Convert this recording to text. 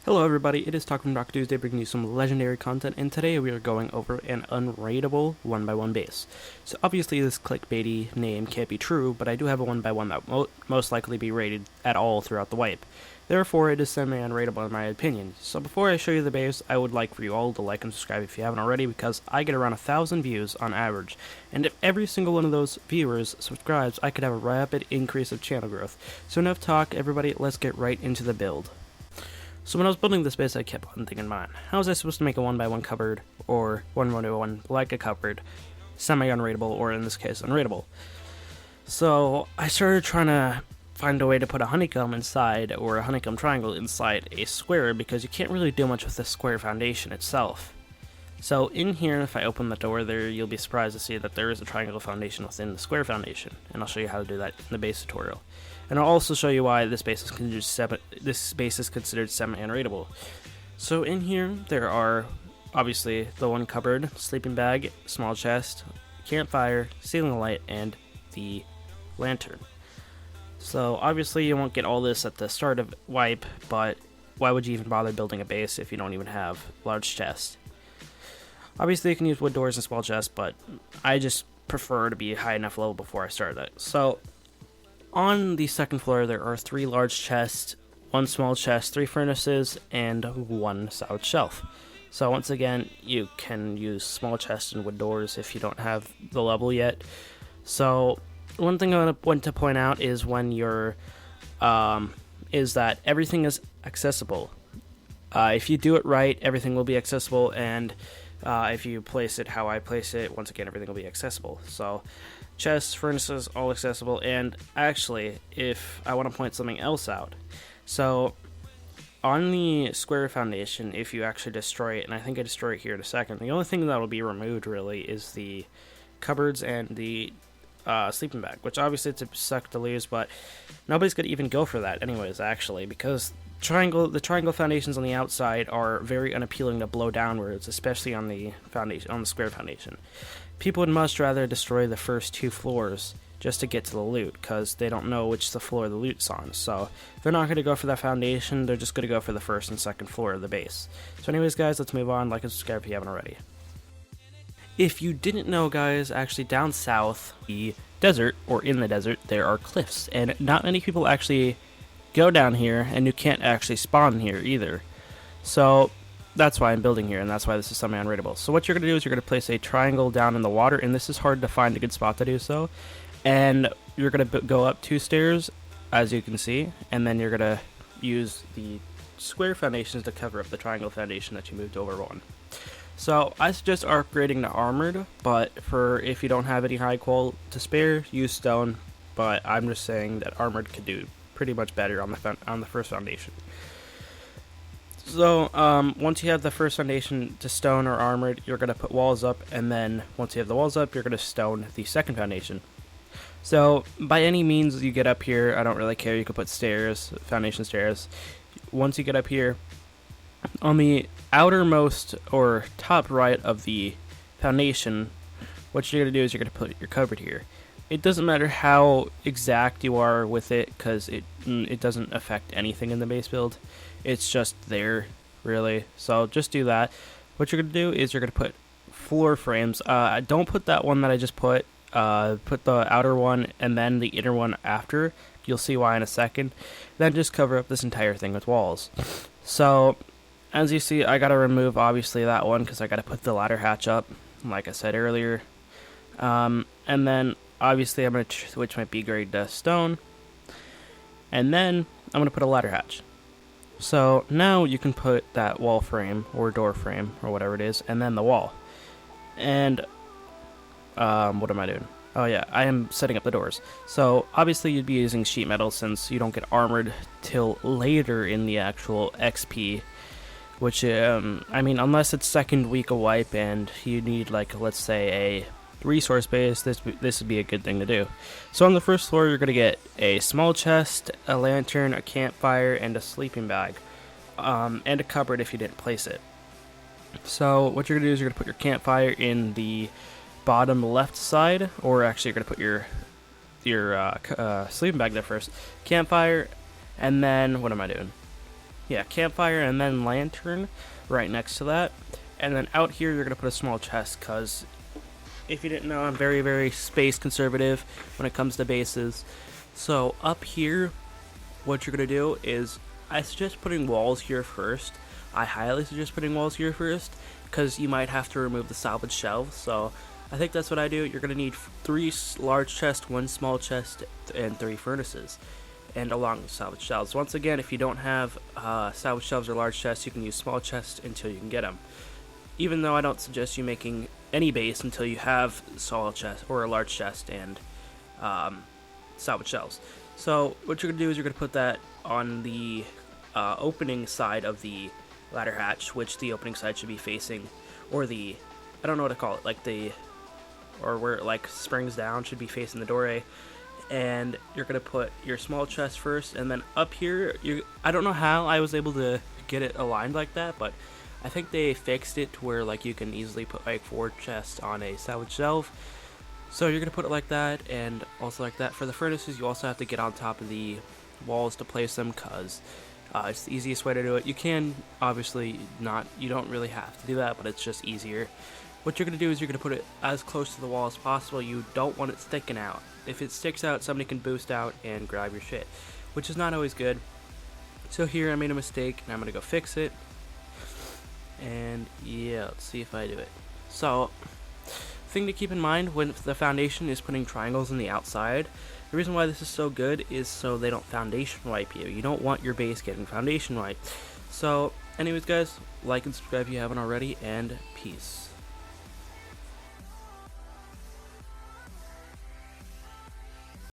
Hello everybody, it is Talk from Doc Tuesday bringing you some legendary content, and today we are going over an unrateable 1x1 base. So obviously this clickbaity name can't be true, but I do have a 1x1 that won't most likely be rated at all throughout the wipe. Therefore it is semi-unrateable in my opinion. So before I show you the base, I would like for you all to like and subscribe if you haven't already, because I get around 1,000 views on average, and if every single one of those viewers subscribes, I could have a rapid increase of channel growth. So enough talk, everybody, let's get right into the build. So when I was building this base, I kept one thing in mind. How was I supposed to make a 1x1 cupboard, or 1x1 like a cupboard, semi-unrateable, or in this case, unrateable? So I started trying to find a way to put a honeycomb inside, or a honeycomb triangle inside a square, because you can't really do much with the square foundation itself. So in here, if I open the door there, you'll be surprised to see that there is a triangle foundation within the square foundation, and I'll show you how to do that in the base tutorial. And I'll also show you why this base is considered semi-unrateable. So in here, there are obviously the one cupboard, sleeping bag, small chest, campfire, ceiling light, and the lantern. So obviously you won't get all this at the start of wipe, but why would you even bother building a base if you don't even have large chests? Obviously you can use wood doors and small chests, but I just prefer to be high enough level before I start that. So on the second floor there are 3 large chests, 1 small chest, 3 furnaces, and 1 south shelf. So once again, you can use small chests and wood doors if you don't have the level yet. So one thing I want to point out is when you're is that everything is accessible. If you do it right, everything will be accessible, and if you place it how I place it, once again, everything will be accessible. So chests, furnaces, all accessible. And actually, if I want to point something else out, so on the square foundation, if you actually destroy it, and I think I destroy it here in a second, the only thing that will be removed really is the cupboards and the sleeping bag, which obviously it's a suck to lose, but nobody's gonna even go for that anyways, actually, because the triangle foundations on the outside are very unappealing to blow downwards, especially on the foundation, on the square foundation. People would much rather destroy the first 2 floors just to get to the loot, because they don't know which the floor the loot's on. So they're not going to go for that foundation, they're just going to go for the first and second floor of the base. So anyways guys, let's move on. Like and subscribe if you haven't already. If you didn't know guys, actually down south, the desert, or in the desert, there are cliffs, and not many people actually go down here, and you can't actually spawn here either. So that's why I'm building here, and that's why this is semi-unrateable. So what you're going to do is you're going to place a triangle down in the water, and this is hard to find a good spot to do so. And you're going to go up 2 stairs, as you can see, and then you're going to use the square foundations to cover up the triangle foundation that you moved over 1. So I suggest upgrading to armored, but for if you don't have any high qual to spare, use stone. But I'm just saying that armored could do pretty much better on the first foundation. So once you have the first foundation to stone or armored, you're going to put walls up, and then once you have the walls up, you're going to stone the second foundation. So by any means you get up here, I don't really care, you could put stairs, foundation stairs. Once you get up here, on the outermost or top right of the foundation, what you're going to do is you're going to put your cupboard here. It doesn't matter how exact you are with it, because it doesn't affect anything in the base build. It's just there, really. So just do that. What you're going to do is you're going to put floor frames. Don't put that one that I just put. Put the outer one and then the inner one after. You'll see why in a second. Then just cover up this entire thing with walls. So as you see, I got to remove obviously that one because I got to put the ladder hatch up, like I said earlier. And then obviously I'm going to switch my B grade to stone, and then I'm going to put a ladder hatch. So now you can put that wall frame or door frame or whatever it is, and then the wall. And what am I doing? Oh yeah, I am setting up the doors. So obviously you'd be using sheet metal since you don't get armored till later in the actual XP, which I mean, unless it's second week of wipe and you need, like, let's say a resource base, this would be a good thing to do. So on the first floor you're going to get a small chest, a lantern, a campfire, and a sleeping bag, and a cupboard if you didn't place it. So what you're going to do is you're going to put your campfire in the bottom left side, or actually you're going to put your sleeping bag there first, campfire, and then what am I doing? campfire, and then lantern right next to that. And then out here you're going to put a small chest, because if you didn't know, I'm very, very space conservative when it comes to bases. So up here, what you're going to do is, I suggest putting walls here first. I highly suggest putting walls here first, because you might have to remove the salvage shelves. So I think that's what I do. You're going to need 3 large chests, 1 small chest, and 3 furnaces, and along with salvage shelves. Once again, if you don't have salvage shelves or large chests, you can use small chests until you can get them. Even though I don't suggest you making any base until you have solid chest or a large chest and salvage shelves. So what you're going to do is you're going to put that on the opening side of the ladder hatch, which the opening side should be facing, or the, I don't know what to call it, like the, or where it like springs down, should be facing the doorway. And you're going to put your small chest first, and then up here, I don't know how I was able to get it aligned like that, but I think they fixed it to where like you can easily put like 4 chests on a salvage shelf. So you're going to put it like that, and also like that. For the furnaces, you also have to get on top of the walls to place them, because it's the easiest way to do it. You can obviously not, you don't really have to do that, but it's just easier. What you're going to do is you're going to put it as close to the wall as possible. You don't want it sticking out. If it sticks out, somebody can boost out and grab your shit, which is not always good. So here I made a mistake, and I'm going to go fix it. And yeah, let's see if I do it. So, thing to keep in mind when the foundation is putting triangles on the outside, the reason why this is so good is so they don't foundation wipe you. You don't want your base getting foundation wiped. So anyways guys, like and subscribe if you haven't already, and peace.